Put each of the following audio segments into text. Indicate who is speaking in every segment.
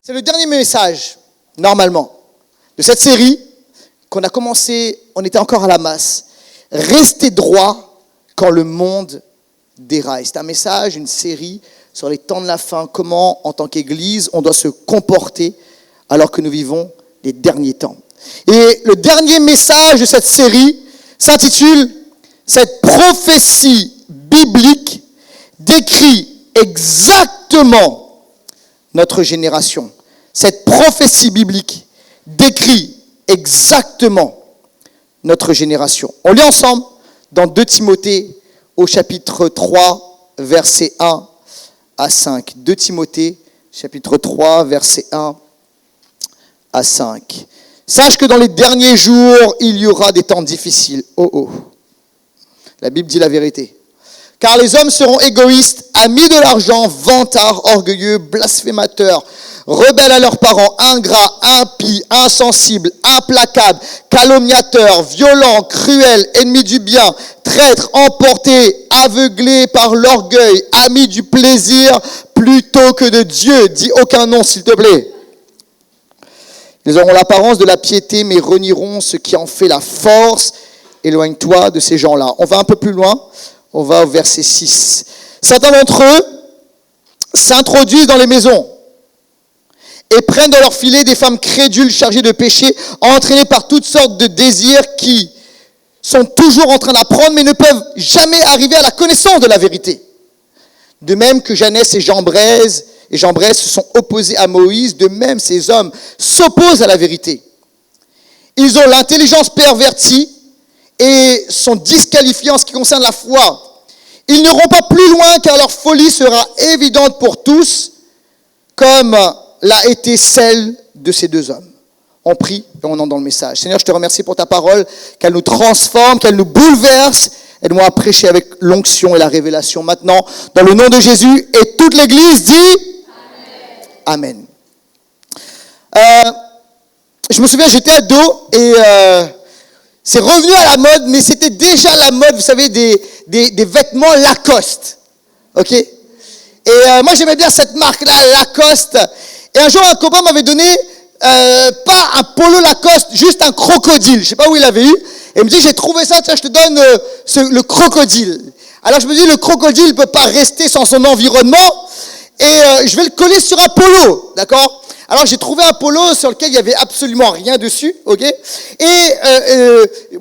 Speaker 1: C'est le dernier message, normalement, de cette série qu'on a commencé, on était encore à la masse. Restez droit quand le monde déraille. C'est un message, une série sur les temps de la fin, comment, en tant qu'Église, on doit se comporter alors que nous vivons les derniers temps. Et le dernier message de cette série s'intitule « Cette prophétie biblique décrit exactement notre génération ». Cette prophétie biblique décrit exactement notre génération. On lit ensemble dans 2 Timothée au chapitre 3, versets 1 à 5. 2 Timothée, chapitre 3, versets 1 à 5. Sache que dans les derniers jours, il y aura des temps difficiles. La Bible dit la vérité. Car les hommes seront égoïstes, amis de l'argent, vantards, orgueilleux, blasphémateurs, rebelles à leurs parents, ingrats, impies, insensibles, implacables, calomniateurs, violents, cruels, ennemis du bien, traîtres, emportés, aveuglés par l'orgueil, amis du plaisir plutôt que de Dieu. Dis aucun nom, s'il te plaît. Ils auront l'apparence de la piété, mais renieront ce qui en fait la force. Éloigne-toi de ces gens-là. On va un peu plus loin. On va au verset 6. Certains d'entre eux s'introduisent dans les maisons et prennent dans leur filet des femmes crédules chargées de péché, entraînées par toutes sortes de désirs qui sont toujours en train d'apprendre, mais ne peuvent jamais arriver à la connaissance de la vérité. De même que Janès et Jambres se sont opposés à Moïse, de même ces hommes s'opposent à la vérité. Ils ont l'intelligence pervertie et sont disqualifiés en ce qui concerne la foi. Ils n'iront pas plus loin car leur folie sera évidente pour tous, comme l'a été celle de ces deux hommes. On prie et on entre dans le message. Seigneur, je te remercie pour ta parole, qu'elle nous transforme, qu'elle nous bouleverse. Aide-moi à prêcher avec l'onction et la révélation maintenant, dans le nom de Jésus. Et toute l'Église dit Amen. Je me souviens, j'étais ado et c'est revenu à la mode, mais c'était déjà la mode, vous savez, des vêtements Lacoste. Ok ? Et moi, j'aimais bien cette marque-là, Lacoste. Et un jour, un copain m'avait donné, pas un polo Lacoste, juste un crocodile. Je ne sais pas où il avait eu. Et il me dit, j'ai trouvé ça, tiens, je te donne le crocodile. Alors, je me dis, le crocodile ne peut pas rester sans son environnement. Et je vais le coller sur un polo, d'accord ? Alors, j'ai trouvé un polo sur lequel il n'y avait absolument rien dessus, ok ? Et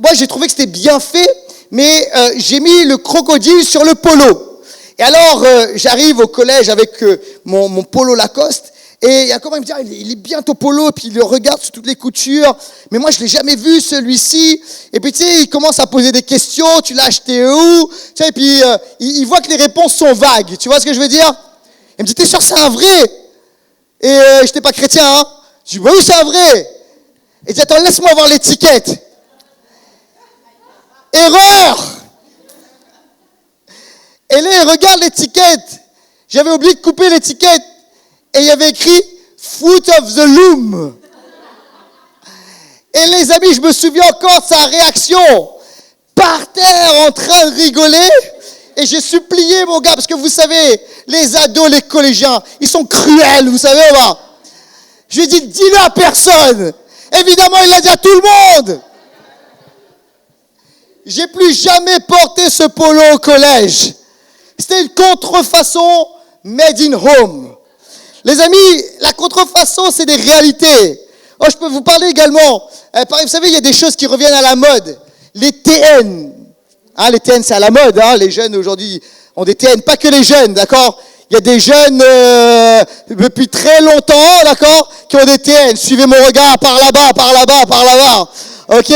Speaker 1: moi, j'ai trouvé que c'était bien fait, mais j'ai mis le crocodile sur le polo. Et alors, j'arrive au collège avec mon polo Lacoste, et il y a comment il me dit, il est bien ton polo, puis il le regarde sur toutes les coutures, mais moi, je ne l'ai jamais vu, celui-ci. Et puis, tu sais, il commence à poser des questions, tu l'as acheté où ? Tu sais, et puis, il voit que les réponses sont vagues, tu vois ce que je veux dire ? Il me dit, t'es sûr que c'est un vrai ? Et je n'étais pas chrétien, hein. Je dis, oui, c'est un vrai. Il dit, attends, laisse-moi voir l'étiquette. Erreur. Et là, il regarde l'étiquette. J'avais oublié de couper l'étiquette. Et il y avait écrit, Fruit of the Loom. Et les amis, je me souviens encore de sa réaction. Par terre, en train de rigoler. Et j'ai supplié mon gars, parce que vous savez, les ados, les collégiens, ils sont cruels, vous savez, va. Je lui ai dit, dis-le à personne. Évidemment, il l'a dit à tout le monde. J'ai plus jamais porté ce polo au collège. C'était une contrefaçon made in home. Les amis, la contrefaçon, c'est des réalités. Oh, je peux vous parler également. Vous savez, il y a des choses qui reviennent à la mode. Les TN. Hein, les TN, c'est à la mode. Hein. Les jeunes, aujourd'hui, ont des TN. Pas que les jeunes, d'accord ? Il y a des jeunes, depuis très longtemps, d'accord, qui ont des TN. Suivez mon regard, par là-bas, par là-bas, par là-bas. Ok ?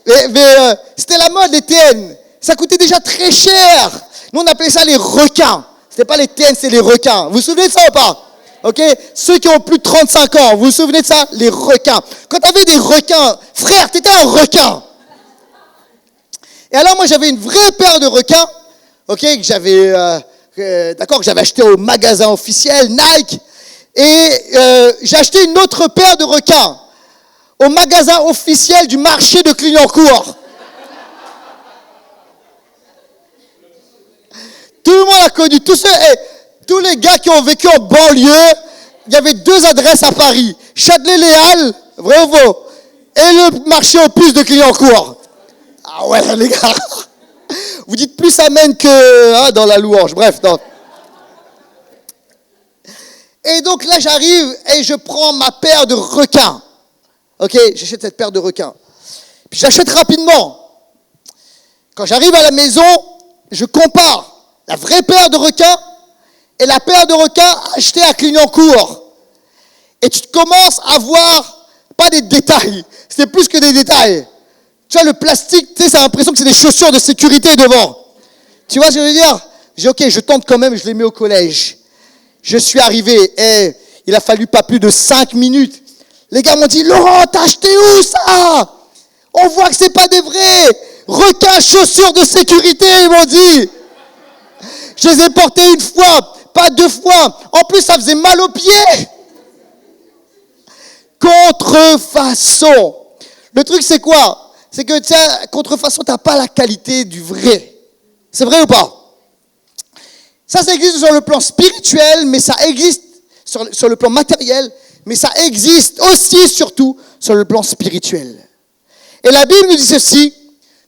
Speaker 1: Mais c'était la mode, les TN. Ça coûtait déjà très cher. Nous, on appelait ça les requins. C'était pas les TN, c'est les requins. Vous vous souvenez de ça ou pas ? Ok ? Ceux qui ont plus de 35 ans, vous vous souvenez de ça ? Les requins. Quand tu avais des requins, frère, tu étais un requin. Et alors, moi, j'avais une vraie paire de requins, ok, que j'avais acheté au magasin officiel, Nike. Et j'ai acheté une autre paire de requins au magasin officiel du marché de Clignancourt. Tout le monde a connu, tous les gars qui ont vécu en banlieue il y avait 2 adresses à Paris. Châtelet-Léal, vrai ou faux? Et le marché aux puces de Clignancourt. Ah ouais, les gars. Vous dites plus amen que dans la louange. Bref, non. Et donc là, j'arrive et je prends ma paire de requins. Ok, j'achète cette paire de requins. Puis j'achète rapidement. Quand j'arrive à la maison, je compare la vraie paire de requins et la paire de requins achetée à Clignancourt. Et tu commences à voir, pas des détails, c'est plus que des détails. Tu vois, le plastique, tu sais, ça a l'impression que c'est des chaussures de sécurité devant. Tu vois ce que je veux dire? J'ai dit, ok, je tente quand même, je les mets au collège. Je suis arrivé et il a fallu pas plus de 5 minutes. Les gars m'ont dit, Laurent, t'as acheté où ça? On voit que c'est pas des vrais requins chaussures de sécurité, ils m'ont dit. Je les ai portés 1 fois, pas 2 fois. En plus, ça faisait mal aux pieds. Contrefaçon. Le truc, c'est quoi? C'est que, tiens, contrefaçon, t'as pas la qualité du vrai. C'est vrai ou pas? Ça existe sur le plan spirituel, mais ça existe sur le plan matériel, mais ça existe aussi, surtout, sur le plan spirituel. Et la Bible nous dit ceci,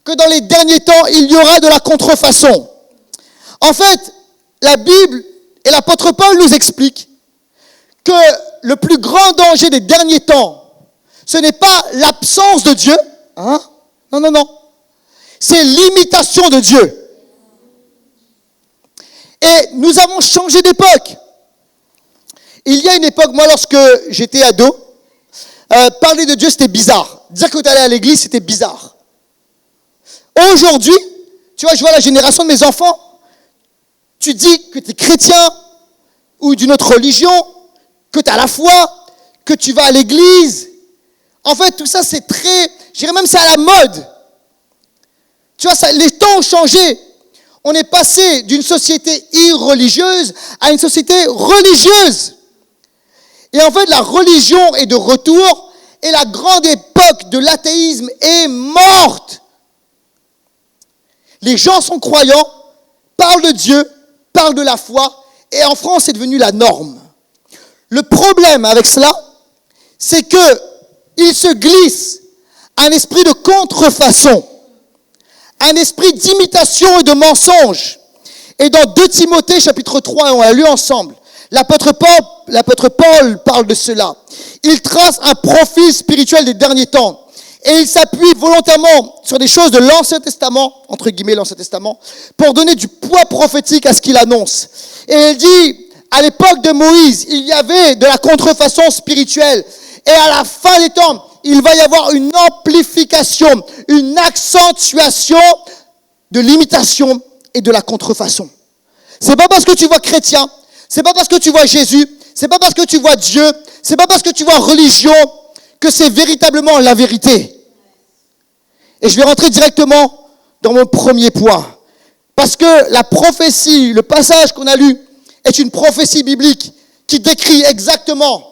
Speaker 1: que dans les derniers temps, il y aura de la contrefaçon. En fait, la Bible et l'apôtre Paul nous expliquent que le plus grand danger des derniers temps, ce n'est pas l'absence de Dieu, hein? Non. C'est l'imitation de Dieu. Et nous avons changé d'époque. Il y a une époque, moi, lorsque j'étais ado, parler de Dieu, c'était bizarre. Dire que tu allais à l'église, c'était bizarre. Aujourd'hui, tu vois, je vois la génération de mes enfants, tu dis que tu es chrétien ou d'une autre religion, que tu as la foi, que tu vas à l'église. En fait, tout ça, c'est très, je dirais même, c'est à la mode. Tu vois, les temps ont changé. On est passé d'une société irreligieuse à une société religieuse. Et en fait, la religion est de retour et la grande époque de l'athéisme est morte. Les gens sont croyants, parlent de Dieu, parlent de la foi, et en France, c'est devenu la norme. Le problème avec cela, c'est qu'il se glisse un esprit de contrefaçon, un esprit d'imitation et de mensonge. Et dans 2 Timothée, chapitre 3, on l'a lu ensemble, l'apôtre Paul parle de cela. Il trace un profil spirituel des derniers temps. Et il s'appuie volontairement sur des choses de l'Ancien Testament, entre guillemets l'Ancien Testament, pour donner du poids prophétique à ce qu'il annonce. Et il dit, à l'époque de Moïse, il y avait de la contrefaçon spirituelle. Et à la fin des temps, il va y avoir une amplification, une accentuation de l'imitation et de la contrefaçon. C'est pas parce que tu vois chrétien, c'est pas parce que tu vois Jésus, c'est pas parce que tu vois Dieu, c'est pas parce que tu vois religion que c'est véritablement la vérité. Et je vais rentrer directement dans mon premier point. Parce que la prophétie, le passage qu'on a lu, est une prophétie biblique qui décrit exactement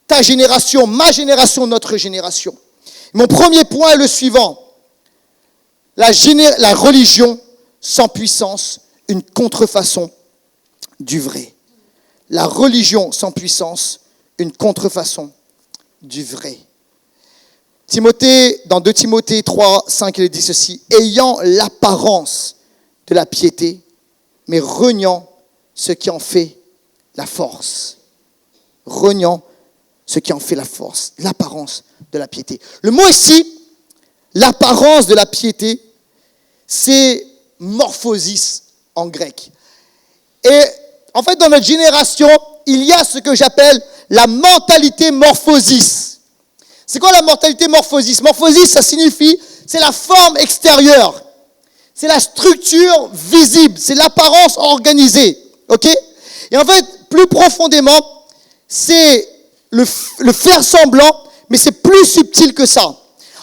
Speaker 1: ta génération, ma génération, notre génération. Mon premier point est le suivant. La religion sans puissance, une contrefaçon du vrai. La religion sans puissance, une contrefaçon du vrai. Timothée, dans 2 Timothée 3, 5, il dit ceci, ayant l'apparence de la piété, mais reniant ce qui en fait la force. Reniant ce qui en fait la force, l'apparence de la piété. Le mot ici, l'apparence de la piété, c'est morphosis en grec. Et en fait, dans notre génération, il y a ce que j'appelle la mentalité morphosis. C'est quoi la mentalité morphosis? Morphosis, ça signifie, c'est la forme extérieure. C'est la structure visible. C'est l'apparence organisée. Ok? Et en fait, plus profondément, c'est le faire semblant, mais c'est plus subtil que ça.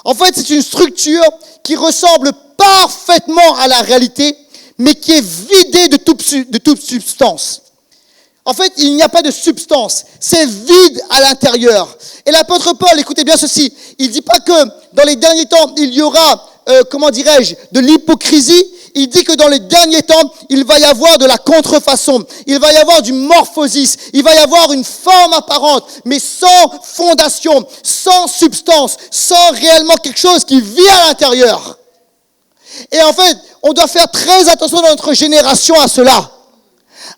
Speaker 1: En fait, c'est une structure qui ressemble parfaitement à la réalité, mais qui est vidée de toute substance. En fait, il n'y a pas de substance. C'est vide à l'intérieur. Et l'apôtre Paul, écoutez bien ceci, il ne dit pas que dans les derniers temps, il y aura, de l'hypocrisie. il dit que dans les derniers temps, il va y avoir de la contrefaçon, il va y avoir du morphosis, il va y avoir une forme apparente, mais sans fondation, sans substance, sans réellement quelque chose qui vit à l'intérieur. Et en fait, on doit faire très attention dans notre génération à cela.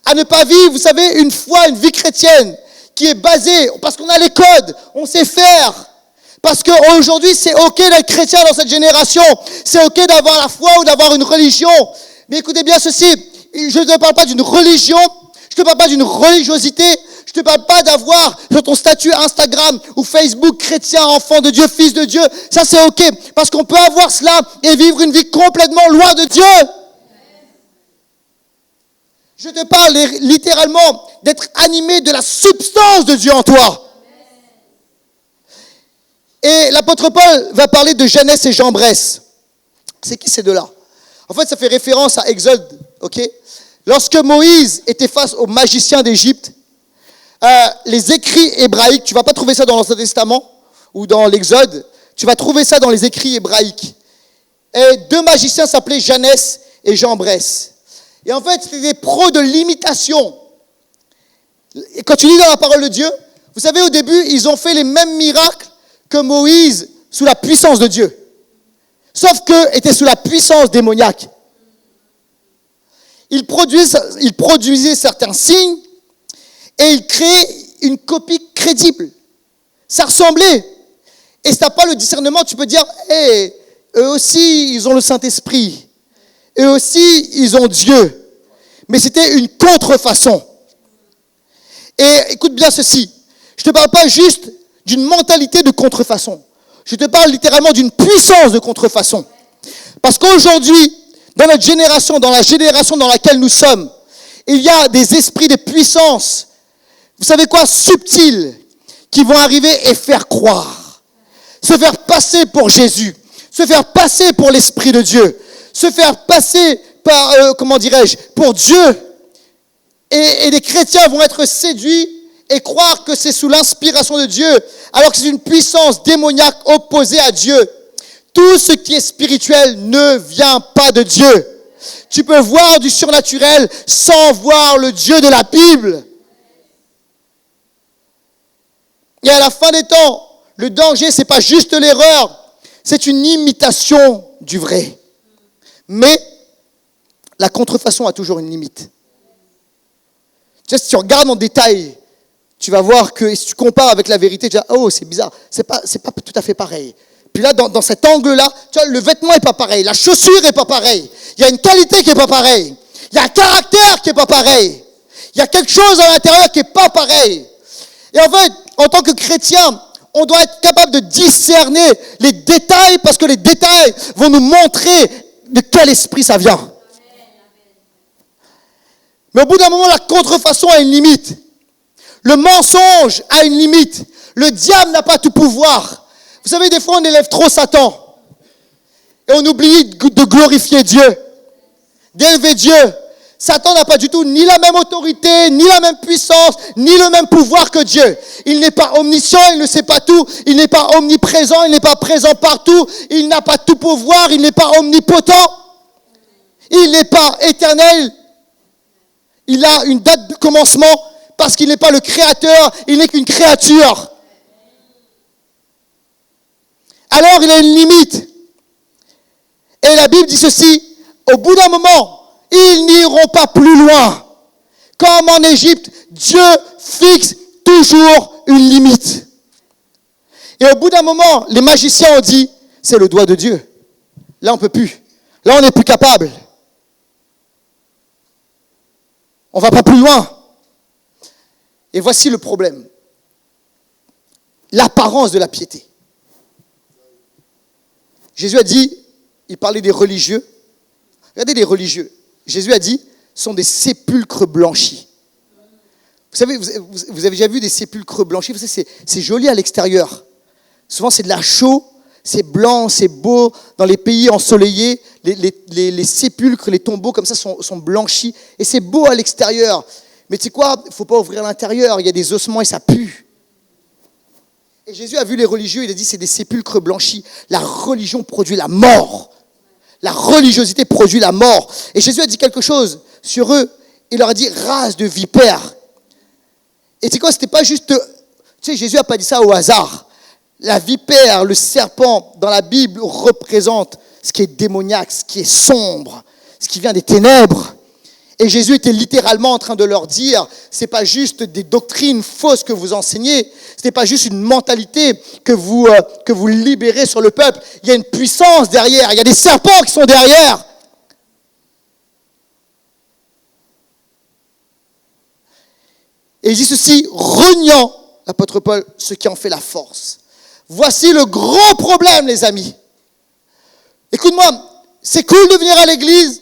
Speaker 1: À ne pas vivre, vous savez, une foi, une vie chrétienne qui est basée, parce qu'on a les codes, on sait faire. Parce qu'aujourd'hui, c'est OK d'être chrétien dans cette génération. C'est OK d'avoir la foi ou d'avoir une religion. Mais écoutez bien ceci, je ne te parle pas d'une religion, je ne te parle pas d'une religiosité, je ne te parle pas d'avoir sur ton statut Instagram ou Facebook chrétien, enfant de Dieu, fils de Dieu. Ça, c'est OK. Parce qu'on peut avoir cela et vivre une vie complètement loin de Dieu. Je te parle littéralement d'être animé de la substance de Dieu en toi. Et l'apôtre Paul va parler de Jannes et Jambres. C'est qui ces deux-là? En fait, ça fait référence à Exode, ok? Lorsque Moïse était face aux magiciens d'Égypte, les écrits hébraïques, tu ne vas pas trouver ça dans l'Ancien Testament ou dans l'Exode, tu vas trouver ça dans les écrits hébraïques. Et deux magiciens s'appelaient Jannes et Jambres. Et en fait, c'était des pros de l'imitation. Et quand tu lis dans la parole de Dieu, vous savez, au début, ils ont fait les mêmes miracles que Moïse sous la puissance de Dieu. Sauf qu'eux étaient sous la puissance démoniaque. Ils produisaient certains signes et ils créaient une copie crédible. Ça ressemblait. Et si tu n'as pas le discernement, tu peux dire, hey, eux aussi, ils ont le Saint-Esprit. Eux aussi, ils ont Dieu. Mais c'était une contrefaçon. Et écoute bien ceci. Je ne te parle pas juste d'une mentalité de contrefaçon. Je te parle littéralement d'une puissance de contrefaçon. Parce qu'aujourd'hui, dans notre génération, dans la génération dans laquelle nous sommes, il y a des esprits de puissance, vous savez quoi, subtils, qui vont arriver et faire croire, se faire passer pour Jésus, se faire passer pour l'Esprit de Dieu, se faire passer par, pour Dieu. Et les chrétiens vont être séduits et croire que c'est sous l'inspiration de Dieu, alors que c'est une puissance démoniaque opposée à Dieu. Tout ce qui est spirituel ne vient pas de Dieu. Tu peux voir du surnaturel sans voir le Dieu de la Bible. Et à la fin des temps, le danger, c'est pas juste l'erreur, c'est une imitation du vrai. Mais la contrefaçon a toujours une limite. Tu sais, si tu regardes en détail, tu vas voir que si tu compares avec la vérité, tu vas dire, oh, c'est bizarre, c'est pas tout à fait pareil. Puis là, dans cet angle-là, tu vois, le vêtement n'est pas pareil, la chaussure n'est pas pareille. Il y a une qualité qui n'est pas pareille. Il y a un caractère qui n'est pas pareil. Il y a quelque chose à l'intérieur qui n'est pas pareil. Et en fait, en tant que chrétien, on doit être capable de discerner les détails parce que les détails vont nous montrer de quel esprit ça vient. Mais au bout d'un moment, la contrefaçon a une limite. Le mensonge a une limite. Le diable n'a pas tout pouvoir. Vous savez, des fois, on élève trop Satan. Et on oublie de glorifier Dieu, d'élever Dieu. Satan n'a pas du tout ni la même autorité, ni la même puissance, ni le même pouvoir que Dieu. Il n'est pas omniscient, il ne sait pas tout. Il n'est pas omniprésent, il n'est pas présent partout. Il n'a pas tout pouvoir, il n'est pas omnipotent. Il n'est pas éternel. Il a une date de commencement parce qu'il n'est pas le créateur, il n'est qu'une créature. Alors il a une limite. Et la Bible dit ceci, au bout d'un moment, ils n'iront pas plus loin. Comme en Égypte, Dieu fixe toujours une limite. Et au bout d'un moment, les magiciens ont dit, c'est le doigt de Dieu. Là, on ne peut plus. Là, on n'est plus capable. On ne va pas plus loin. Et voici le problème. L'apparence de la piété. Jésus a dit, il parlait des religieux. Regardez les religieux. Jésus a dit, sont des sépulcres blanchis. Vous savez, vous avez déjà vu des sépulcres blanchis? Vous savez, c'est joli à l'extérieur. Souvent, c'est de l'air chaud, c'est blanc, c'est beau. Dans les pays ensoleillés, les sépulcres, les tombeaux comme ça sont blanchis. Et c'est beau à l'extérieur. Mais tu sais quoi? Il ne faut pas ouvrir l'intérieur. Il y a des ossements et ça pue. Et Jésus a vu les religieux, il a dit, c'est des sépulcres blanchis. La religion produit la mort. La religiosité produit la mort. Et Jésus a dit quelque chose sur eux. Il leur a dit, race de vipères. Et c'est quoi, c'était pas juste... Tu sais, Jésus n'a pas dit ça au hasard. La vipère, le serpent, dans la Bible, représente ce qui est démoniaque, ce qui est sombre, ce qui vient des ténèbres. Et Jésus était littéralement en train de leur dire, c'est pas juste des doctrines fausses que vous enseignez, ce n'est pas juste une mentalité que vous libérez sur le peuple. Il y a une puissance derrière, il y a des serpents qui sont derrière. Et il dit ceci, reniant, l'apôtre Paul, ce qui en fait la force. Voici le gros problème, les amis. Écoute-moi, c'est cool de venir à l'église.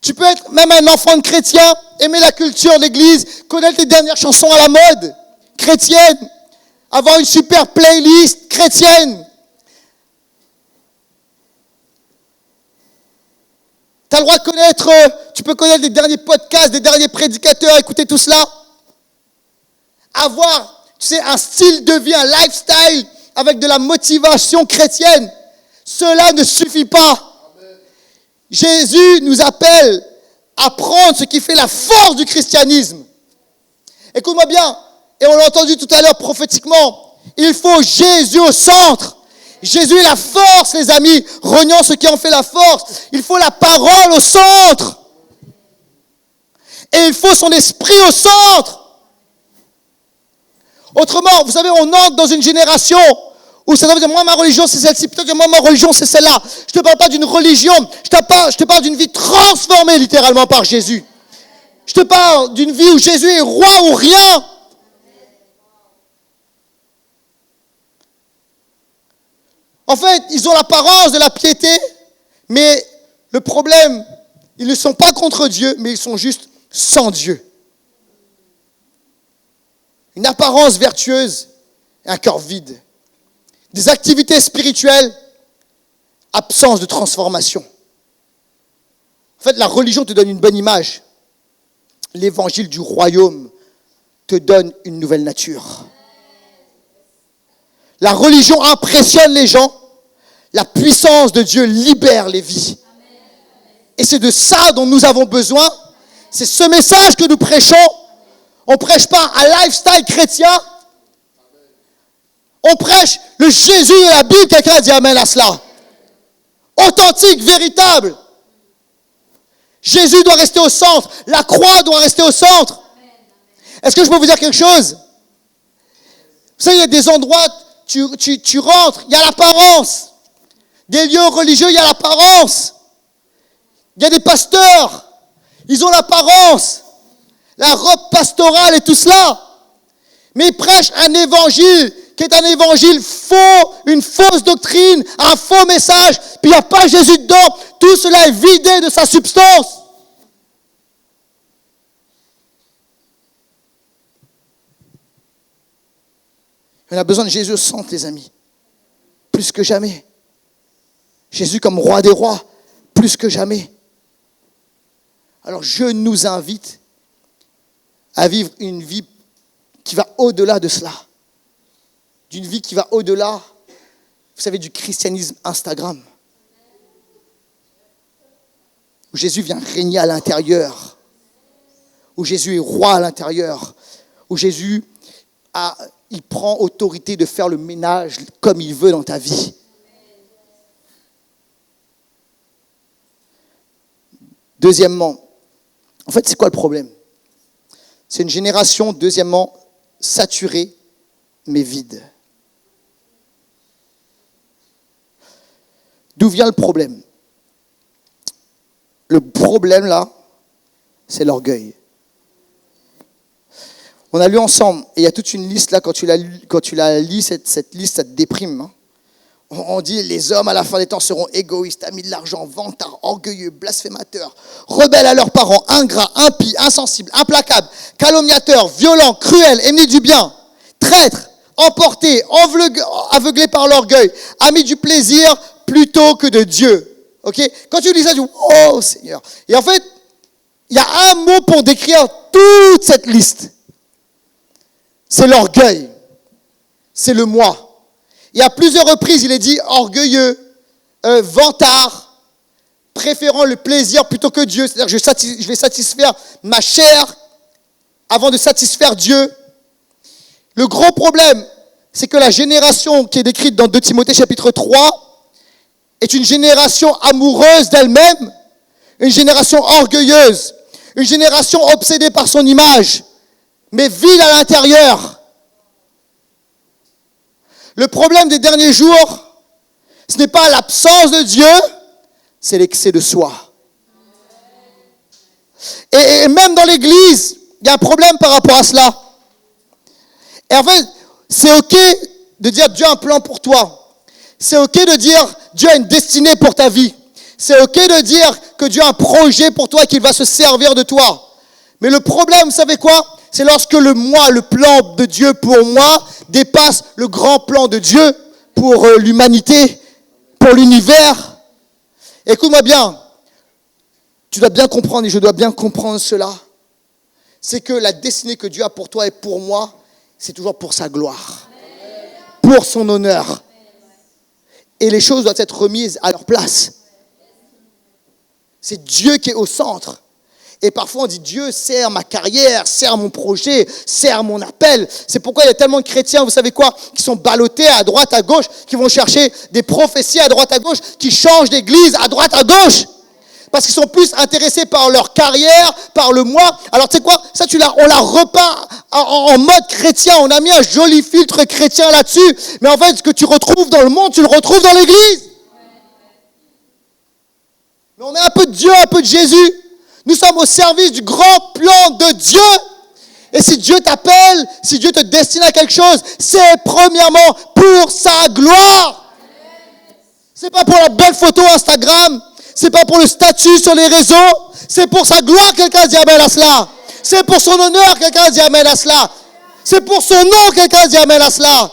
Speaker 1: Tu peux être même un enfant de chrétien, aimer la culture de l'église, connaître les dernières chansons à la mode chrétienne, avoir une super playlist chrétienne. Tu as le droit de connaître, tu peux connaître les derniers podcasts, des derniers prédicateurs, écouter tout cela. Avoir, tu sais, un style de vie, un lifestyle avec de la motivation chrétienne. Cela ne suffit pas. Jésus nous appelle à prendre ce qui fait la force du christianisme. Écoute-moi bien, et on l'a entendu tout à l'heure prophétiquement, il faut Jésus au centre. Jésus est la force, les amis, reniant ce qui en fait la force. Il faut la parole au centre. Et il faut son esprit au centre. Autrement, vous savez, on entre dans une génération où ça veut dire, moi, ma religion, c'est celle-ci. Peut-être moi, ma religion, c'est celle-là. Je ne te parle pas d'une religion. Je te parle d'une vie transformée, littéralement, par Jésus. Je te parle d'une vie où Jésus est roi ou rien. En fait, ils ont l'apparence de la piété, mais le problème, ils ne sont pas contre Dieu, mais ils sont juste sans Dieu. Une apparence vertueuse et un cœur vide. Des activités spirituelles, absence de transformation. En fait, la religion te donne une bonne image. L'évangile du royaume te donne une nouvelle nature. La religion impressionne les gens. La puissance de Dieu libère les vies. Et c'est de ça dont nous avons besoin. C'est ce message que nous prêchons. On ne prêche pas un lifestyle chrétien. On prêche le Jésus de la Bible. Quelqu'un a dit amen à cela. Authentique, véritable. Jésus doit rester au centre. La croix doit rester au centre. Est-ce que je peux vous dire quelque chose? Vous savez, il y a des endroits, tu rentres, il y a l'apparence. Des lieux religieux, il y a l'apparence. Il y a des pasteurs, ils ont l'apparence. La robe pastorale et tout cela. Mais ils prêchent un évangile qui est un évangile faux, une fausse doctrine, un faux message, puis il n'y a pas Jésus dedans. Tout cela est vidé de sa substance. On a besoin de Jésus au centre, les amis. Plus que jamais. Jésus comme roi des rois, plus que jamais. Alors je nous invite à vivre une vie qui va au-delà de cela. D'une vie qui va au-delà, vous savez, du christianisme Instagram. Où Jésus vient régner à l'intérieur. Où Jésus est roi à l'intérieur. Où Jésus il prend autorité de faire le ménage comme il veut dans ta vie. Deuxièmement, en fait, c'est quoi le problème? C'est une génération, deuxièmement, saturée, mais vide. D'où vient le problème? Le problème, là, c'est l'orgueil. On a lu ensemble, et il y a toute une liste, là, quand tu la lis, cette liste, ça te déprime. Hein. On dit, les hommes, à la fin des temps, seront égoïstes, amis de l'argent, vantards, orgueilleux, blasphémateurs, rebelles à leurs parents, ingrats, impies, insensibles, implacables, calomniateurs, violents, cruels, ennemis du bien, traîtres, emportés, aveuglés par l'orgueil, amis du plaisir plutôt que de Dieu. Okay? Quand tu lis ça, tu dis, oh Seigneur. Et en fait, il y a un mot pour décrire toute cette liste. C'est l'orgueil. C'est le moi. Et à plusieurs reprises, il est dit orgueilleux, vantard, préférant le plaisir plutôt que Dieu. C'est-à-dire que je vais satisfaire ma chair avant de satisfaire Dieu. Le gros problème, c'est que la génération qui est décrite dans 2 Timothée chapitre 3 est une génération amoureuse d'elle-même, une génération orgueilleuse, une génération obsédée par son image, mais vile à l'intérieur. Le problème des derniers jours, ce n'est pas l'absence de Dieu, c'est l'excès de soi. Et même dans l'église, il y a un problème par rapport à cela. Et en fait, c'est ok de dire Dieu a un plan pour toi. C'est ok de dire Dieu a une destinée pour ta vie. C'est ok de dire que Dieu a un projet pour toi et qu'il va se servir de toi. Mais le problème, vous savez quoi? C'est lorsque le plan de Dieu pour moi dépasse le grand plan de Dieu pour l'humanité, pour l'univers. Écoute-moi bien. Tu dois bien comprendre et je dois bien comprendre cela. C'est que la destinée que Dieu a pour toi et pour moi, c'est toujours pour sa gloire, pour son honneur. Et les choses doivent être remises à leur place. C'est Dieu qui est au centre. Et parfois on dit Dieu sert ma carrière, sert mon projet, sert mon appel. C'est pourquoi il y a tellement de chrétiens, vous savez quoi, qui sont ballottés à droite, à gauche, qui vont chercher des prophéties à droite, à gauche, qui changent d'église à droite, à gauche. Parce qu'ils sont plus intéressés par leur carrière, par le moi. Alors tu sais quoi, ça on la repeint en mode chrétien. On a mis un joli filtre chrétien là-dessus. Mais en fait, ce que tu retrouves dans le monde, tu le retrouves dans l'église. Mais on met un peu de Dieu, un peu de Jésus. Nous sommes au service du grand plan de Dieu. Et si Dieu t'appelle, si Dieu te destine à quelque chose, c'est premièrement pour sa gloire. C'est pas pour la belle photo Instagram. C'est pas pour le statut sur les réseaux. C'est pour sa gloire, quelqu'un dit amen à cela. C'est pour son honneur, quelqu'un dit amen à cela. C'est pour son nom, quelqu'un dit amen à cela.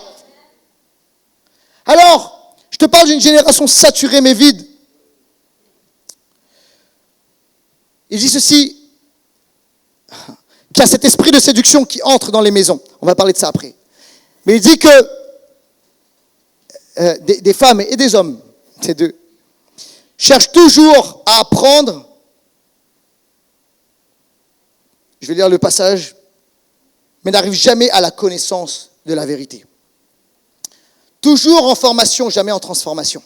Speaker 1: Alors, je te parle d'une génération saturée mais vide. Il dit ceci, qu'il y a cet esprit de séduction qui entre dans les maisons. On va parler de ça après. Mais il dit que des femmes et des hommes, ces deux, cherchent toujours à apprendre. Je vais lire le passage, mais n'arrivent jamais à la connaissance de la vérité. Toujours en formation, jamais en transformation.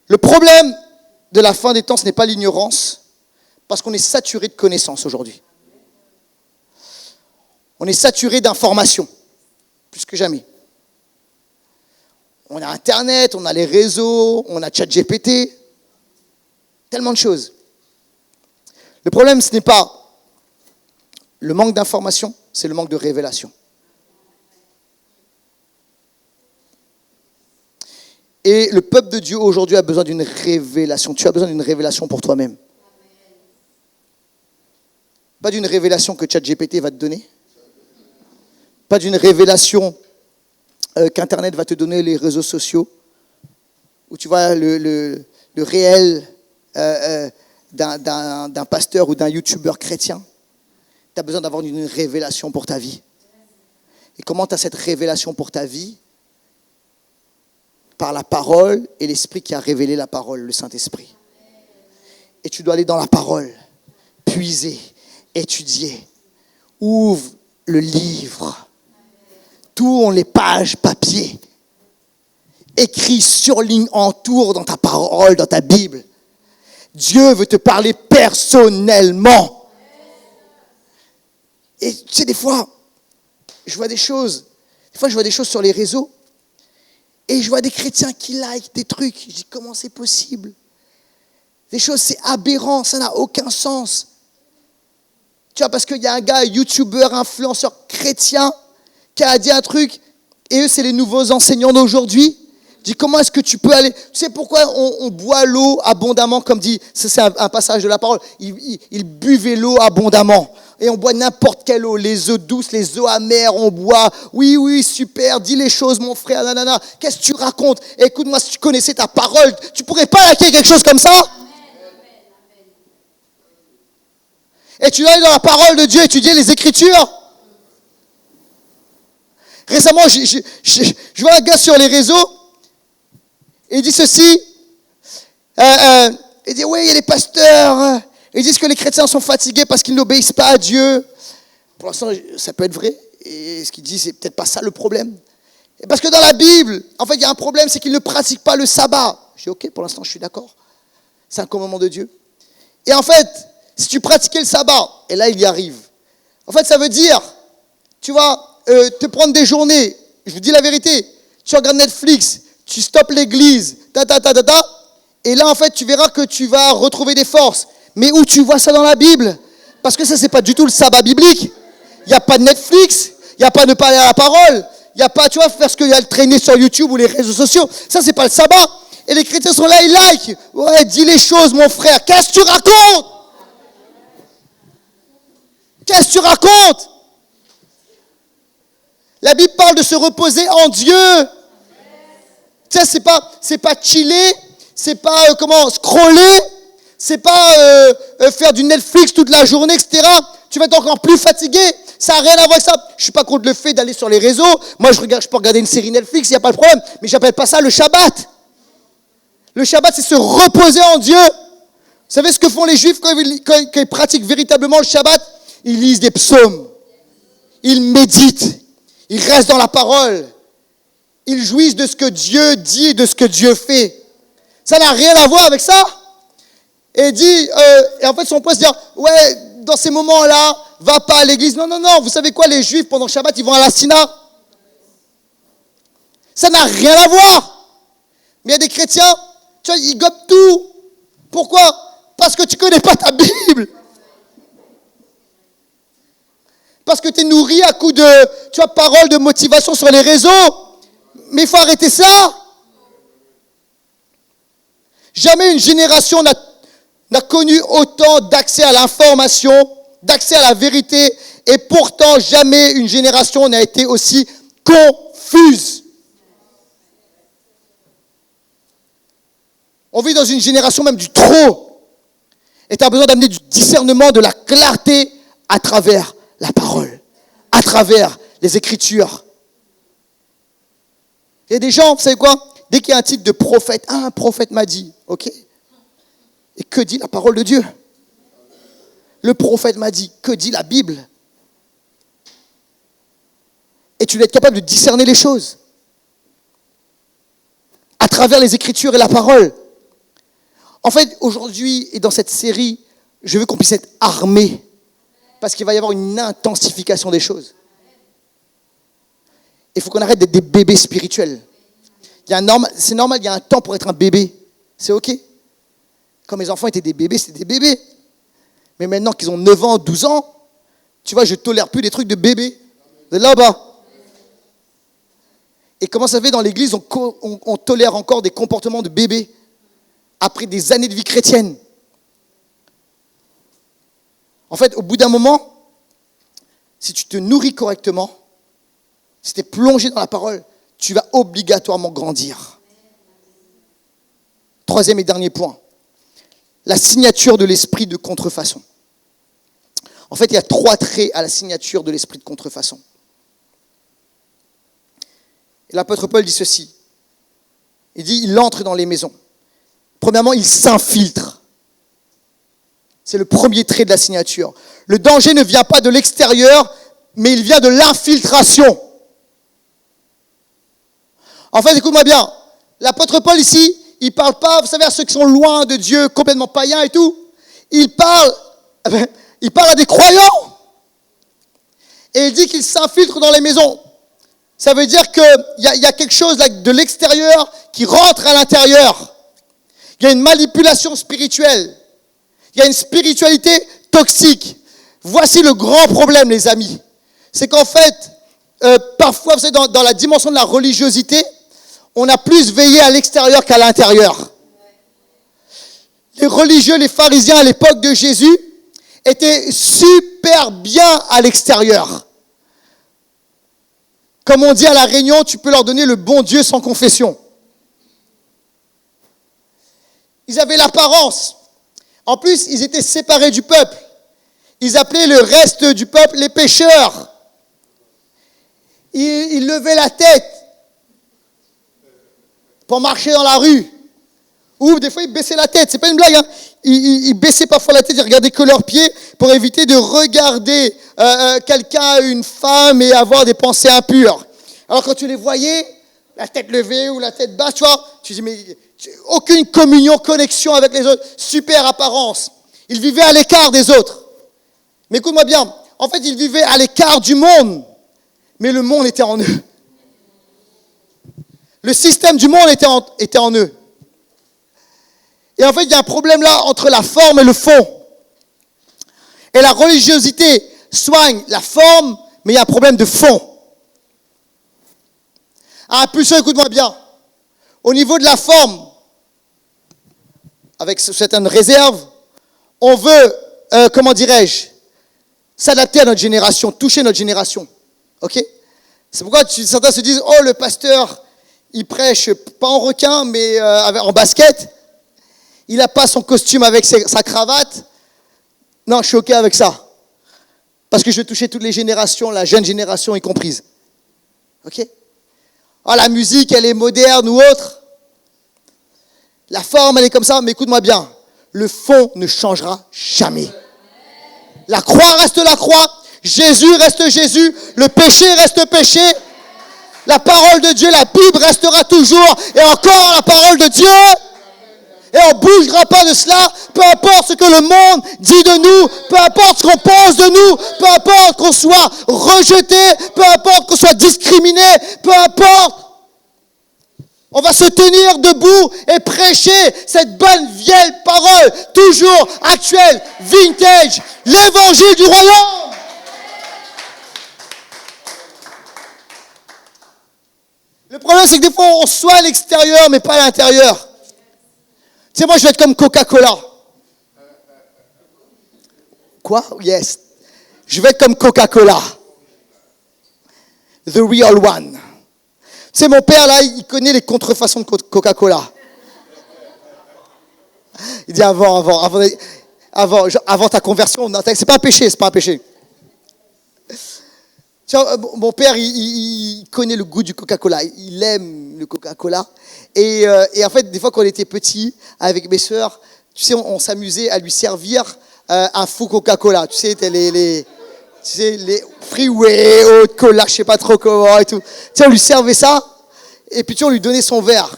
Speaker 1: Le problème de la fin des temps, ce n'est pas l'ignorance, parce qu'on est saturé de connaissances aujourd'hui. On est saturé d'informations, plus que jamais. On a Internet, on a les réseaux, on a ChatGPT, tellement de choses. Le problème, ce n'est pas le manque d'information, c'est le manque de révélation. Et le peuple de Dieu aujourd'hui a besoin d'une révélation. Tu as besoin d'une révélation pour toi-même. Pas d'une révélation que ChatGPT va te donner. Pas d'une révélation qu'Internet va te donner, les réseaux sociaux. Où tu vois le réel d'un pasteur ou d'un youtubeur chrétien. Tu as besoin d'avoir une révélation pour ta vie. Et comment tu as cette révélation pour ta vie? Par la parole et l'Esprit qui a révélé la parole, le Saint-Esprit. Et tu dois aller dans la parole, puiser, étudier. Ouvre le livre. Tourne les pages papier. Écris, surligne, entoure dans ta parole, dans ta Bible. Dieu veut te parler personnellement. Et tu sais, des fois, je vois des choses sur les réseaux. Et je vois des chrétiens qui like des trucs. Je dis, comment c'est possible? Des choses, c'est aberrant, ça n'a aucun sens. Tu vois, parce qu'il y a un gars, youtubeur, influenceur chrétien, qui a dit un truc, et eux, c'est les nouveaux enseignants d'aujourd'hui. Je dis, comment est-ce que tu peux aller... Tu sais pourquoi on boit l'eau abondamment, comme dit, c'est un passage de la parole, ils buvaient l'eau abondamment. Et on boit n'importe quelle eau, les eaux douces, les eaux amères, on boit. Oui, super, dis les choses, mon frère, nanana. Qu'est-ce que tu racontes? Écoute-moi, si tu connaissais ta parole, tu pourrais pas liker quelque chose comme ça? Et tu dois aller dans la parole de Dieu, étudier les Écritures. Récemment, je vois un gars sur les réseaux, et il dit ceci, Il dit, oui, il y a les pasteurs. Ils disent que les chrétiens sont fatigués parce qu'ils n'obéissent pas à Dieu. Pour l'instant, ça peut être vrai. Et ce qu'il dit, c'est peut-être pas ça le problème. Et parce que dans la Bible, en fait, il y a un problème, c'est qu'ils ne pratiquent pas le sabbat. Je dis, ok, pour l'instant, je suis d'accord. C'est un commandement de Dieu. Et en fait, si tu pratiquais le sabbat, et là, il y arrive. En fait, ça veut dire, tu vas te prendre des journées. Je vous dis la vérité. Tu regardes Netflix, tu stoppes l'église, et là, en fait, tu verras que tu vas retrouver des forces. Mais où tu vois ça dans la Bible? Parce que ça, c'est pas du tout le sabbat biblique. Il n'y a pas de Netflix, il n'y a pas de parler à la parole, il n'y a pas, tu vois, faire ce qu'il y a de traîner sur YouTube ou les réseaux sociaux. Ça, c'est pas le sabbat. Et les chrétiens sont là, ils like. Ouais, dis les choses, mon frère. Qu'est-ce que tu racontes? Qu'est-ce que tu racontes? La Bible parle de se reposer en Dieu. Tu sais, c'est pas chiller, c'est pas scroller, c'est pas faire du Netflix toute la journée, etc. Tu vas être encore plus fatigué. Ça n'a rien à voir avec ça. Je ne suis pas contre le fait d'aller sur les réseaux. Moi, je peux regarder une série Netflix, il n'y a pas de problème. Mais je n'appelle pas ça le Shabbat. Le Shabbat, c'est se reposer en Dieu. Vous savez ce que font les Juifs quand ils pratiquent véritablement le Shabbat? Ils lisent des psaumes. Ils méditent. Ils restent dans la parole. Ils jouissent de ce que Dieu dit et de ce que Dieu fait. Ça n'a rien à voir avec ça. Et en fait, son point, c'est de dire, ouais, dans ces moments-là, va pas à l'église. Non. Vous savez quoi, les Juifs, pendant le Shabbat, ils vont à la Sina. Ça n'a rien à voir. Mais il y a des chrétiens, tu vois, ils gobent tout. Pourquoi? Parce que tu ne connais pas ta Bible. Parce que tu es nourri à coups de, paroles de motivation sur les réseaux. Mais il faut arrêter ça. Jamais une génération n'a connu autant d'accès à l'information, d'accès à la vérité, et pourtant jamais une génération n'a été aussi confuse. On vit dans une génération même du trop. Et tu as besoin d'amener du discernement, de la clarté à travers la parole, à travers les Écritures. Il y a des gens, vous savez quoi? Dès qu'il y a un titre de prophète, un prophète m'a dit, ok? Et que dit la parole de Dieu? Le prophète m'a dit, que dit la Bible? Et tu dois être capable de discerner les choses à travers les Écritures et la parole. En fait, aujourd'hui et dans cette série, je veux qu'on puisse être armés parce qu'il va y avoir une intensification des choses. Il faut qu'on arrête d'être des bébés spirituels. C'est normal, il y a un temps pour être un bébé. C'est ok. Quand mes enfants étaient des bébés, c'était des bébés. Mais maintenant qu'ils ont 9 ans, 12 ans, tu vois, je ne tolère plus des trucs de bébés. De là-bas. Et comment ça fait dans l'église, on tolère encore des comportements de bébés après des années de vie chrétienne. En fait, au bout d'un moment, si tu te nourris correctement, si tu es plongé dans la parole, tu vas obligatoirement grandir. Troisième et dernier point. La signature de l'esprit de contrefaçon. En fait, il y a 3 traits à la signature de l'esprit de contrefaçon. Et l'apôtre Paul dit ceci. Il dit, il entre dans les maisons. Premièrement, il s'infiltre. C'est le premier trait de la signature. Le danger ne vient pas de l'extérieur, mais il vient de l'infiltration. En fait, écoute-moi bien. L'apôtre Paul ici, il ne parle pas, vous savez, à ceux qui sont loin de Dieu, complètement païens et tout. Il parle à des croyants. Et il dit qu'il s'infiltre dans les maisons. Ça veut dire qu'il y a quelque chose de l'extérieur qui rentre à l'intérieur. Il y a une manipulation spirituelle. Il y a une spiritualité toxique. Voici le grand problème, les amis. C'est qu'en fait, parfois, vous savez, dans la dimension de la religiosité, on a plus veillé à l'extérieur qu'à l'intérieur. Les religieux, les pharisiens à l'époque de Jésus, étaient super bien à l'extérieur. Comme on dit à La Réunion, tu peux leur donner le bon Dieu sans confession. Ils avaient l'apparence. En plus, ils étaient séparés du peuple. Ils appelaient le reste du peuple les pécheurs. Ils levaient la tête pour marcher dans la rue. Ou des fois, ils baissaient la tête. C'est pas une blague, hein. Ils baissaient parfois la tête, ils regardaient que leurs pieds pour éviter de regarder quelqu'un, une femme, et avoir des pensées impures. Alors quand tu les voyais, la tête levée ou la tête basse, tu vois, tu dis, mais aucune communion, connexion avec les autres. Super apparence. Ils vivaient à l'écart des autres. Mais écoute-moi bien, en fait, ils vivaient à l'écart du monde, mais le monde était en eux. Le système du monde était en eux. Et en fait, il y a un problème là entre la forme et le fond. Et la religiosité soigne la forme, mais il y a un problème de fond. Ah, plus ça, écoute-moi bien. Au niveau de la forme, avec certaines réserves, on veut, s'adapter à notre génération, toucher notre génération. Ok ? C'est pourquoi certains se disent, oh, le pasteur, il prêche pas en requin, mais en basket. Il n'a pas son costume avec sa cravate. Non, je suis OK avec ça. Parce que je veux toucher toutes les générations, la jeune génération y comprise. OK ? Oh, la musique, elle est moderne ou autre. La forme, elle est comme ça, mais écoute-moi bien. Le fond ne changera jamais. La croix reste la croix. Jésus reste Jésus. Le péché reste péché. La parole de Dieu, la Bible restera toujours. Et encore la parole de Dieu. Et on ne bougera pas de cela, peu importe ce que le monde dit de nous, peu importe ce qu'on pense de nous, peu importe qu'on soit rejeté, peu importe qu'on soit discriminé, peu importe. On va se tenir debout et prêcher cette bonne vieille parole, toujours actuelle, vintage, l'évangile du royaume. Le problème, c'est que des fois, on soit à l'extérieur, mais pas à l'intérieur. Tu sais, moi, je vais être comme Coca-Cola. Quoi? Yes. Je vais être comme Coca-Cola. The real one. Tu sais, mon père, là, il connaît les contrefaçons de Coca-Cola. Il dit avant ta conversion, non, c'est pas un péché, c'est pas un péché. Tu vois, mon père, il connaît le goût du Coca-Cola. Il aime le Coca-Cola. Et en fait, des fois, quand on était petits, avec mes sœurs, tu sais, on s'amusait à lui servir un faux Coca-Cola. Tu sais, les Freeway, Haute Cola, je sais pas trop comment et tout. Tu sais, on lui servait ça, et puis tu sais, on lui donnait son verre.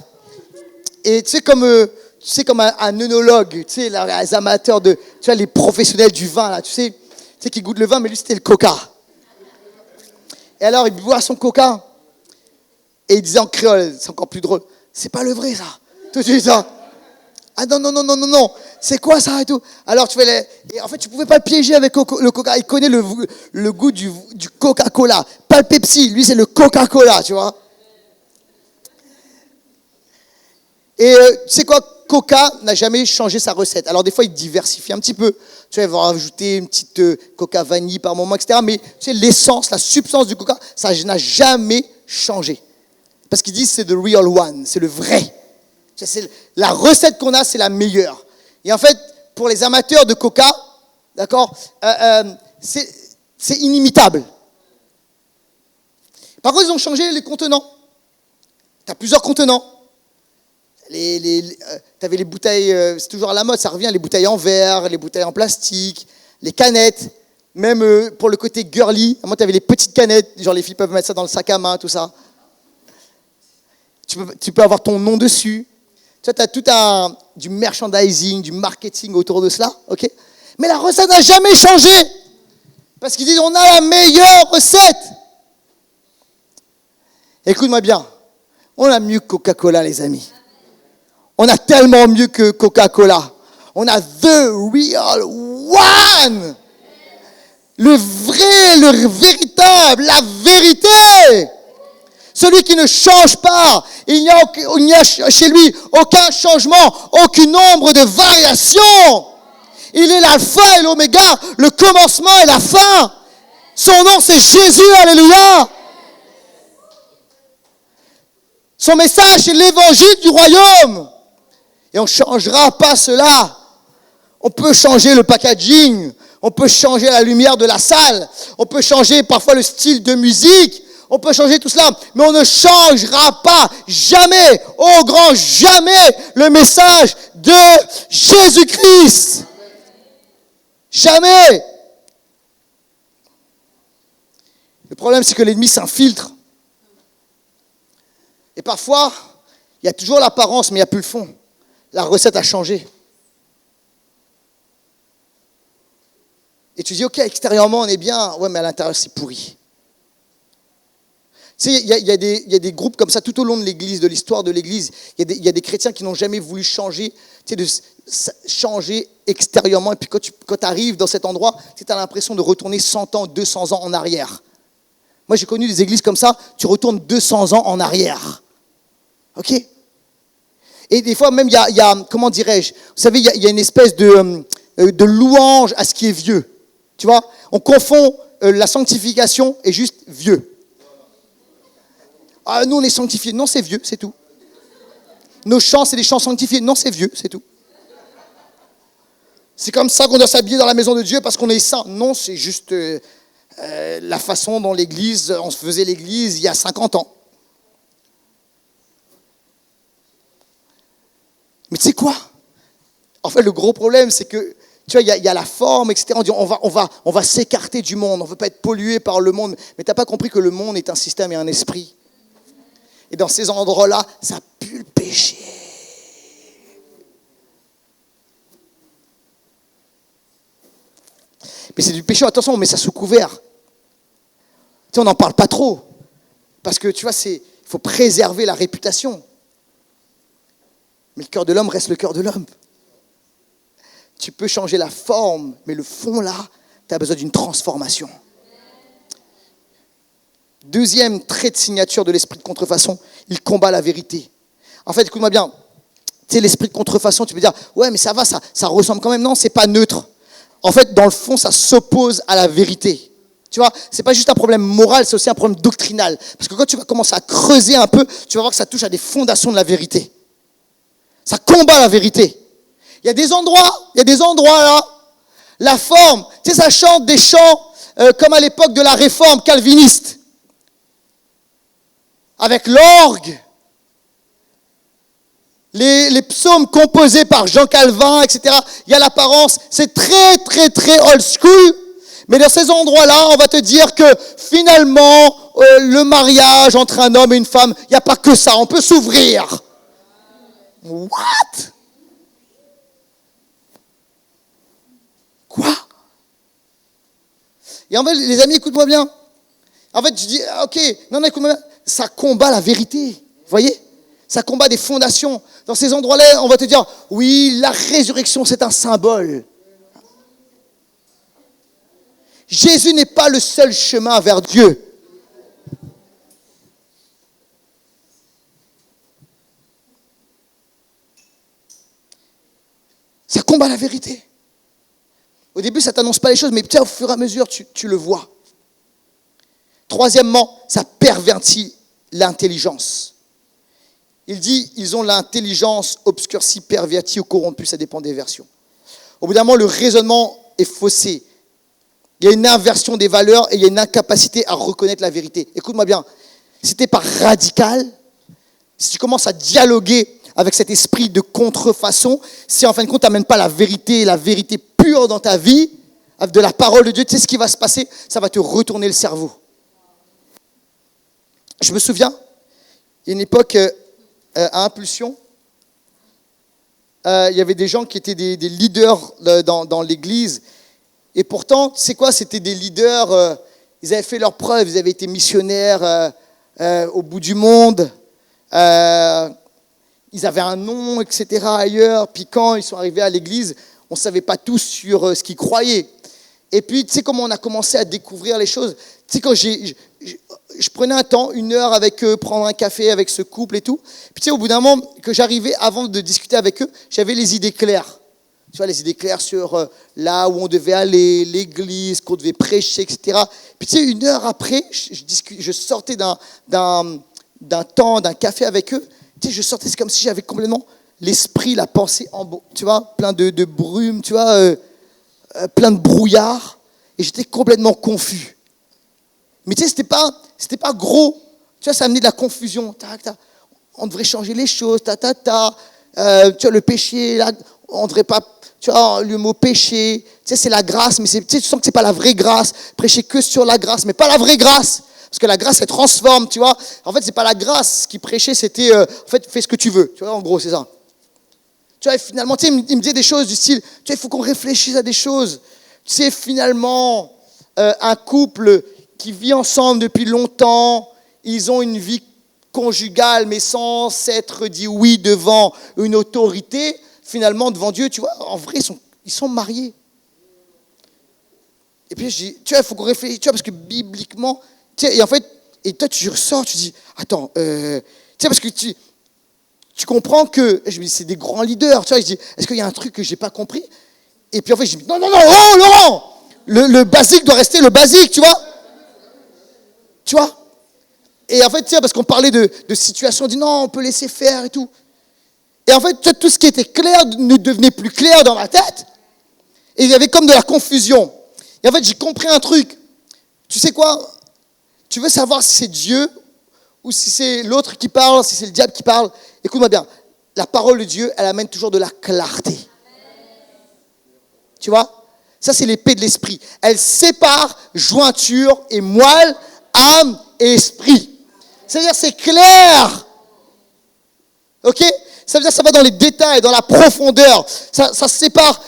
Speaker 1: Et tu sais, comme un œnologue, tu sais, les amateurs tu vois, les professionnels du vin, là, tu sais, qui goûtent le vin, mais lui, c'était le Coca. Et alors, il boit son Coca, et il disait en créole, c'est encore plus drôle, c'est pas le vrai, ça. Tout de suite, ça. Ah non, c'est quoi ça et tout. Alors, et en fait, tu pouvais pas le piéger avec le Coca. Il connaît le goût du Coca-Cola. Pas le Pepsi, lui, c'est le Coca-Cola, tu vois. Et tu sais quoi, Coca n'a jamais changé sa recette. Alors, des fois, il diversifie un petit peu. Tu vois, il va rajouter une petite Coca vanille par moment, etc. Mais tu sais, l'essence, la substance du Coca, ça n'a jamais changé. Parce qu'ils disent c'est the real one, c'est le vrai. C'est la recette qu'on a, c'est la meilleure. Et en fait, pour les amateurs de Coca, d'accord, c'est inimitable. Par contre, ils ont changé les contenants. Tu as plusieurs contenants. Tu avais les bouteilles, c'est toujours à la mode, ça revient, les bouteilles en verre, les bouteilles en plastique, les canettes, même pour le côté girly. Moi, tu avais les petites canettes, genre les filles peuvent mettre ça dans le sac à main, tout ça. Tu peux avoir ton nom dessus. Tu vois, tu as du merchandising, du marketing autour de cela, ok? Mais la recette n'a jamais changé. Parce qu'ils disent, on a la meilleure recette. Écoute-moi bien, on a mieux que Coca-Cola, les amis. On a tellement mieux que Coca-Cola. On a the real one. Le vrai, le véritable, la vérité. Celui qui ne change pas, il n'y a chez lui aucun changement, aucune ombre de variation. Il est l'alpha et l'oméga, le commencement et la fin. Son nom, c'est Jésus, alléluia. Son message, c'est l'évangile du royaume. Et on ne changera pas cela. On peut changer le packaging, on peut changer la lumière de la salle, on peut changer parfois le style de musique, on peut changer tout cela, mais on ne changera pas jamais, au grand jamais, le message de Jésus-Christ. Jamais. Le problème, c'est que l'ennemi s'infiltre. Et parfois, il y a toujours l'apparence, mais il n'y a plus le fond. La recette a changé. Et tu dis, ok, extérieurement, on est bien. Ouais, mais à l'intérieur, c'est pourri. Tu sais, il y a des groupes comme ça tout au long de l'Église, de l'histoire de l'Église. Il y a des chrétiens qui n'ont jamais voulu changer, tu sais, de changer extérieurement. Et puis quand tu arrives dans cet endroit, tu as l'impression de retourner 100 ans, 200 ans en arrière. Moi, j'ai connu des églises comme ça, tu retournes 200 ans en arrière. OK ? Et des fois, même, il y a comment dirais-je, vous savez, il y a une espèce de louange à ce qui est vieux. Tu vois ? On confond la sanctification et juste vieux. Ah, nous, on est sanctifiés. Non, c'est vieux, c'est tout. Nos chants, c'est des chants sanctifiés. Non, c'est vieux, c'est tout. C'est comme ça qu'on doit s'habiller dans la maison de Dieu parce qu'on est saint. Non, c'est juste la façon dont on se faisait l'église il y a 50 ans. Mais tu sais quoi ? En fait, le gros problème, c'est que, tu vois, il y a la forme, etc. On dit, on va s'écarter du monde. On ne veut pas être pollué par le monde. Mais tu n'as pas compris que le monde est un système et un esprit. Et dans ces endroits-là, ça pue le péché. Mais c'est du péché, attention, on met ça sous couvert. Tu sais, on n'en parle pas trop. Parce que, tu vois, il faut préserver la réputation. Mais le cœur de l'homme reste le cœur de l'homme. Tu peux changer la forme, mais le fond, là, tu as besoin d'une transformation. Deuxième trait de signature de l'esprit de contrefaçon, il combat la vérité. En fait, écoute-moi bien, tu sais, l'esprit de contrefaçon, tu peux dire, ouais, mais ça va, ça ressemble quand même. Non, c'est pas neutre. En fait, dans le fond, ça s'oppose à la vérité. Tu vois, c'est pas juste un problème moral, c'est aussi un problème doctrinal. Parce que quand tu vas commencer à creuser un peu, tu vas voir que ça touche à des fondations de la vérité. Ça combat la vérité. Il y a des endroits là, la forme, tu sais, ça chante des chants comme à l'époque de la réforme calviniste. Avec l'orgue, les psaumes composés par Jean Calvin, etc. Il y a l'apparence, c'est très, très, très old school. Mais dans ces endroits-là, on va te dire que finalement, le mariage entre un homme et une femme, il n'y a pas que ça, on peut s'ouvrir. What? Quoi? Et en fait, les amis, écoute-moi bien. En fait, je dis, ok, non, écoute-moi bien. Ça combat la vérité, vous voyez ? Ça combat des fondations. Dans ces endroits-là, on va te dire, oui, la résurrection, c'est un symbole. Jésus n'est pas le seul chemin vers Dieu. Ça combat la vérité. Au début, ça ne t'annonce pas les choses, mais peut-être au fur et à mesure, tu le vois. Troisièmement, ça pervertit l'intelligence. Il dit, ils ont l'intelligence obscurcie, pervertie ou corrompue, ça dépend des versions. Au bout d'un moment, le raisonnement est faussé. Il y a une inversion des valeurs et il y a une incapacité à reconnaître la vérité. Écoute-moi bien, si tu n'es pas radical, si tu commences à dialoguer avec cet esprit de contrefaçon, si en fin de compte tu n'amènes pas la vérité pure dans ta vie, de la parole de Dieu, tu sais ce qui va se passer? Ça va te retourner le cerveau. Je me souviens, il y a une époque à Impulsion, il y avait des gens qui étaient des leaders dans l'église. Et pourtant, tu sais quoi, c'était des leaders, ils avaient fait leurs preuves, ils avaient été missionnaires au bout du monde. Ils avaient un nom, etc. ailleurs. Puis quand ils sont arrivés à l'église, on ne savait pas tous sur ce qu'ils croyaient. Et puis, tu sais comment on a commencé à découvrir les choses. Tu sais, quand je prenais un temps, 1 heure avec eux, prendre un café avec ce couple et tout. Puis tu sais, au bout d'un moment, que j'arrivais, avant de discuter avec eux, j'avais les idées claires. Tu vois, les idées claires sur là où on devait aller, l'église, qu'on devait prêcher, etc. Puis tu sais, 1 heure après, je sortais d'un temps, d'un café avec eux. Tu sais, je sortais, c'est comme si j'avais complètement l'esprit, la pensée, tu vois, plein de brume, tu vois, plein de brouillard. Et j'étais complètement confus. Mais tu sais, c'était pas gros. Tu vois, ça amenait de la confusion. On devrait changer les choses, tu vois, le péché, là, on devrait pas, tu vois, le mot péché, tu sais, c'est la grâce, mais tu sens que c'est pas la vraie grâce. Prêcher que sur la grâce, mais pas la vraie grâce. Parce que la grâce, elle transforme, tu vois. En fait, c'est pas la grâce. Ce qui prêchait, c'était, en fait, fais ce que tu veux. Tu vois, en gros, c'est ça. Tu vois, finalement, tu sais, il me disait des choses du style, tu vois, il faut qu'on réfléchisse à des choses. Tu sais, finalement, un couple qui vit ensemble depuis longtemps, ils ont une vie conjugale, mais sans s'être dit oui devant une autorité, finalement, devant Dieu, tu vois, en vrai, ils sont mariés. Et puis, je dis, tu vois, il faut qu'on réfléchisse, tu vois, parce que bibliquement, tu sais, et en fait, et toi, tu ressors, tu dis, attends, tu sais, parce que tu comprends que, je me dis, c'est des grands leaders, tu vois, je dis, est-ce qu'il y a un truc que je n'ai pas compris? Et puis en fait, je dis, non, oh Laurent, le basique doit rester le basique, tu vois? Tu vois? Et en fait, tu sais, parce qu'on parlait de situation, on dit, non, on peut laisser faire et tout. Et en fait, tout ce qui était clair ne devenait plus clair dans ma tête. Et il y avait comme de la confusion. Et en fait, j'ai compris un truc. Tu sais quoi? Tu veux savoir si c'est Dieu ou si c'est l'autre qui parle, si c'est le diable qui parle? Écoute-moi bien. La parole de Dieu, elle amène toujours de la clarté. Tu vois? Ça, c'est l'épée de l'esprit. Elle sépare jointure et moelle, âme et esprit. C'est-à-dire, c'est clair. Ok? Ça veut dire que ça va dans les détails, dans la profondeur. Ça sépare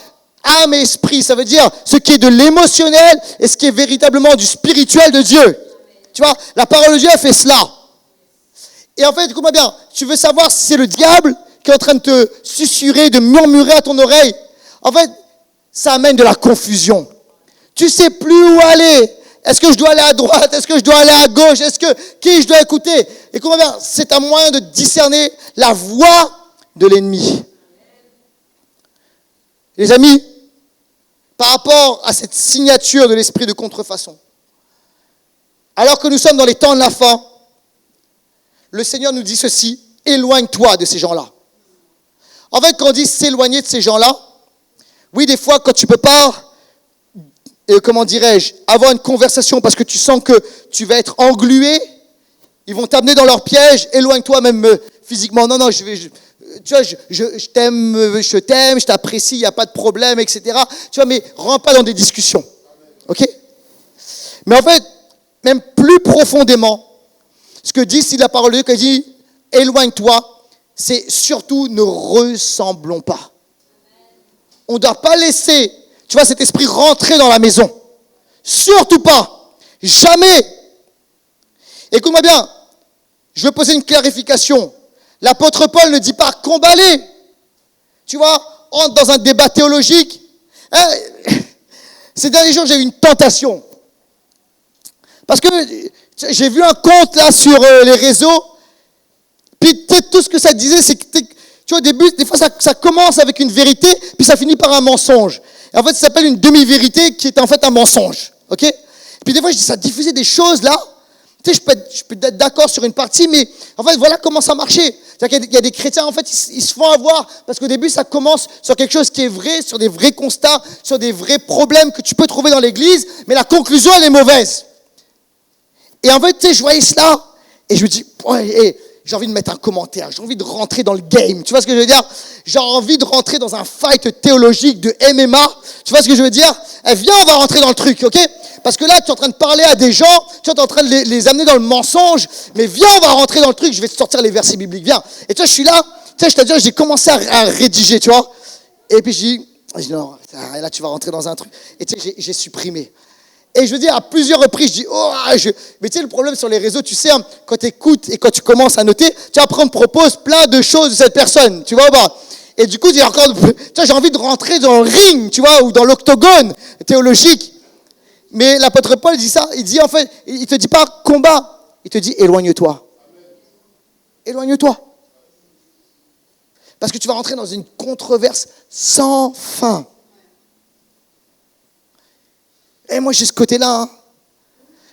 Speaker 1: âme et esprit. Ça veut dire ce qui est de l'émotionnel et ce qui est véritablement du spirituel de Dieu. Tu vois? La parole de Dieu, elle fait cela. Et en fait, écoute-moi bien, tu veux savoir si c'est le diable qui est en train de te susurrer, de murmurer à ton oreille. En fait, ça amène de la confusion. Tu sais plus où aller. Est-ce que je dois aller à droite? Est-ce que je dois aller à gauche? Qui je dois écouter? Écoute-moi bien, c'est un moyen de discerner la voix de l'ennemi. Les amis, par rapport à cette signature de l'esprit de contrefaçon, alors que nous sommes dans les temps de la fin, le Seigneur nous dit ceci, éloigne-toi de ces gens-là. En fait, quand on dit s'éloigner de ces gens-là, oui, des fois, quand tu ne peux pas, comment dirais-je, avoir une conversation parce que tu sens que tu vas être englué, ils vont t'amener dans leur piège, éloigne-toi même physiquement. Non, tu vois, je t'aime, je t'apprécie, il n'y a pas de problème, etc. Tu vois, mais rentre pas dans des discussions. Ok? Mais en fait, même plus profondément, ce que dit ici la parole de Dieu, qui dit éloigne-toi, c'est surtout ne ressemblons pas. On ne doit pas laisser, tu vois, cet esprit rentrer dans la maison. Surtout pas. Jamais. Écoute-moi bien. Je veux poser une clarification. L'apôtre Paul ne dit pas combat-les. Tu vois, entre dans un débat théologique. Ces derniers jours, j'ai eu une tentation. Parce que j'ai vu un compte là sur les réseaux. Puis peut-être tout ce que ça disait, c'est que tu vois, au début, des fois, ça commence avec une vérité, puis ça finit par un mensonge. Et en fait, ça s'appelle une demi-vérité qui est en fait un mensonge. Ok? Puis des fois, je dis, ça diffusait des choses là. Tu sais, je peux être d'accord sur une partie, mais en fait, voilà comment ça marchait. C'est-à-dire qu'il y a des chrétiens, en fait, ils se font avoir, parce qu'au début, ça commence sur quelque chose qui est vrai, sur des vrais constats, sur des vrais problèmes que tu peux trouver dans l'église, mais la conclusion, elle est mauvaise. Et en fait, tu sais, je voyais cela, et je me dis, ouais, j'ai envie de mettre un commentaire, j'ai envie de rentrer dans le game, tu vois ce que je veux dire? J'ai envie de rentrer dans un fight théologique de MMA, tu vois ce que je veux dire? Viens, on va rentrer dans le truc, ok? Parce que là, tu es en train de parler à des gens, tu es en train de les amener dans le mensonge, mais viens, on va rentrer dans le truc, je vais te sortir les versets bibliques, viens. Et toi, je suis là, tu sais, je te dis, j'ai commencé à rédiger, tu vois? Et puis je dis, non, là, tu vas rentrer dans un truc. Et tu sais, j'ai supprimé. Et je veux dire, à plusieurs reprises, je dis, mais tu sais, le problème sur les réseaux, tu sais, hein, quand tu écoutes et quand tu commences à noter, tu vois, après, on te propose plein de choses de cette personne, tu vois, bah. Et du coup, tu vois, j'ai envie de rentrer dans le ring, tu vois, ou dans l'octogone théologique. Mais l'apôtre Paul dit ça, il dit, en fait, il te dit pas combat, il te dit éloigne-toi. Éloigne-toi. Parce que tu vas rentrer dans une controverse sans fin. Et moi, j'ai ce côté-là. Hein.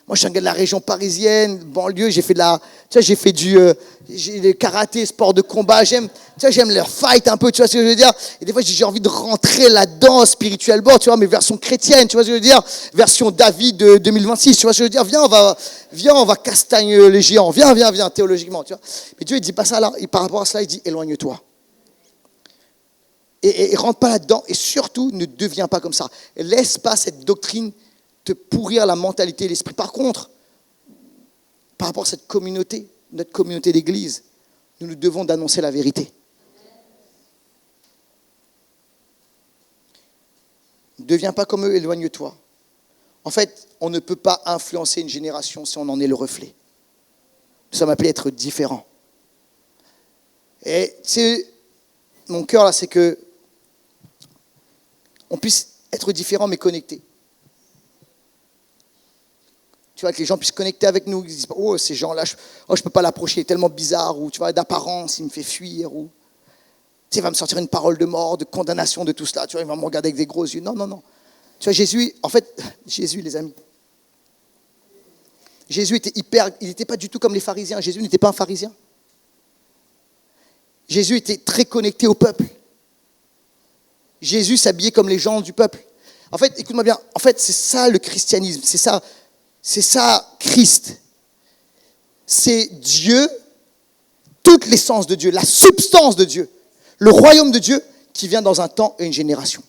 Speaker 1: Moi, je suis un gars de la région parisienne, banlieue, j'ai fait le karaté, sport de combat, j'aime leur fight un peu, tu vois ce que je veux dire. Et des fois, j'ai envie de rentrer là-dedans spirituellement, tu vois, mais version chrétienne, tu vois ce que je veux dire. Version David de 2026, tu vois ce que je veux dire. Viens, on va castagne les géants, viens, théologiquement, tu vois. Mais Dieu, il dit pas ça là, et par rapport à cela, il dit, éloigne-toi. Et rentre pas là-dedans, et surtout, ne deviens pas comme ça. Et laisse pas cette doctrine te pourrir la mentalité et l'esprit. Par contre, par rapport à cette communauté, notre communauté d'église, nous devons d'annoncer la vérité. Ne deviens pas comme eux, éloigne-toi. En fait, on ne peut pas influencer une génération si on en est le reflet. Nous sommes appelés à être différents. Et c'est mon cœur là, c'est que on puisse être différents mais connectés. Tu vois, que les gens puissent connecter avec nous. Ils disent pas, oh, ces gens-là, je ne peux pas l'approcher, il est tellement bizarre, ou tu vois, d'apparence, il me fait fuir, ou tu sais, il va me sortir une parole de mort, de condamnation, de tout cela, tu vois, il va me regarder avec des gros yeux. Non. Tu vois, Jésus, les amis, Jésus était il n'était pas du tout comme les pharisiens. Jésus n'était pas un pharisien. Jésus était très connecté au peuple. Jésus s'habillait comme les gens du peuple. En fait, écoute-moi bien, en fait, c'est ça le christianisme, c'est ça Christ. C'est Dieu, toute l'essence de Dieu, la substance de Dieu, le royaume de Dieu qui vient dans un temps et une génération.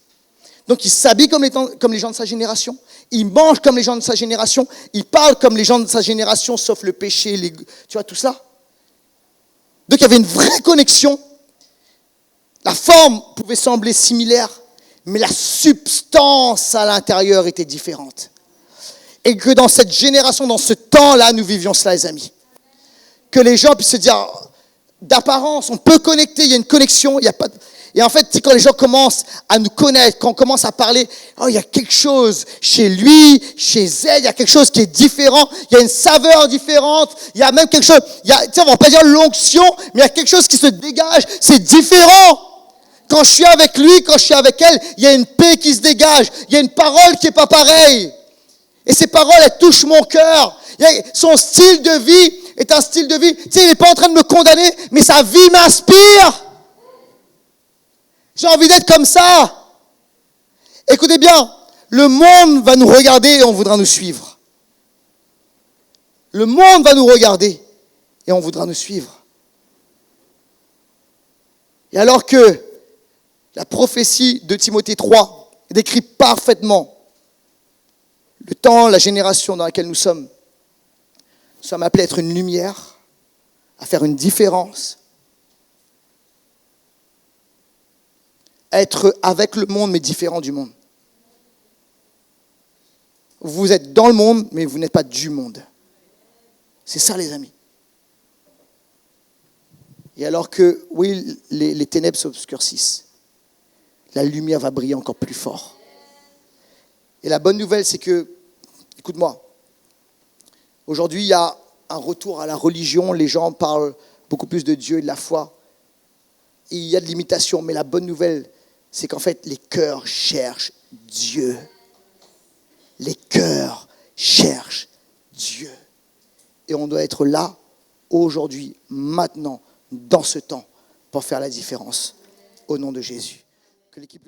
Speaker 1: Donc il s'habille comme les gens de sa génération, il mange comme les gens de sa génération, il parle comme les gens de sa génération, sauf le péché, tu vois, tout ça. Donc il y avait une vraie connexion. La forme pouvait sembler similaire, mais la substance à l'intérieur était différente. Et que dans cette génération, dans ce temps-là, nous vivions cela, les amis. Que les gens puissent se dire, d'apparence, on peut connecter, il y a une connexion, il n'y a pas de... Et en fait, quand les gens commencent à nous connaître, quand on commence à parler, oh, il y a quelque chose chez lui, chez elle, il y a quelque chose qui est différent, il y a une saveur différente, il y a même quelque chose, tu sais, on va pas dire l'onction, mais il y a quelque chose qui se dégage, c'est différent. Quand je suis avec lui, quand je suis avec elle, il y a une paix qui se dégage, il y a une parole qui n'est pas pareille. Et ces paroles, elles touchent mon cœur. Son style de vie est un style de vie. Tu sais, il n'est pas en train de me condamner, mais sa vie m'inspire. J'ai envie d'être comme ça. Écoutez bien, le monde va nous regarder et on voudra nous suivre. Le monde va nous regarder et on voudra nous suivre. Et alors que la prophétie de Timothée 3 décrit parfaitement le temps, la génération dans laquelle nous sommes appelés à être une lumière, à faire une différence, à être avec le monde mais différent du monde. Vous êtes dans le monde mais vous n'êtes pas du monde. C'est ça, les amis. Et alors que, oui, les ténèbres s'obscurcissent, la lumière va briller encore plus fort. Et la bonne nouvelle, c'est que, écoute-moi, aujourd'hui, il y a un retour à la religion, les gens parlent beaucoup plus de Dieu et de la foi. Et il y a de l'imitation, mais la bonne nouvelle, c'est qu'en fait, les cœurs cherchent Dieu. Les cœurs cherchent Dieu. Et on doit être là, aujourd'hui, maintenant, dans ce temps, pour faire la différence. Au nom de Jésus. Que l'équipe...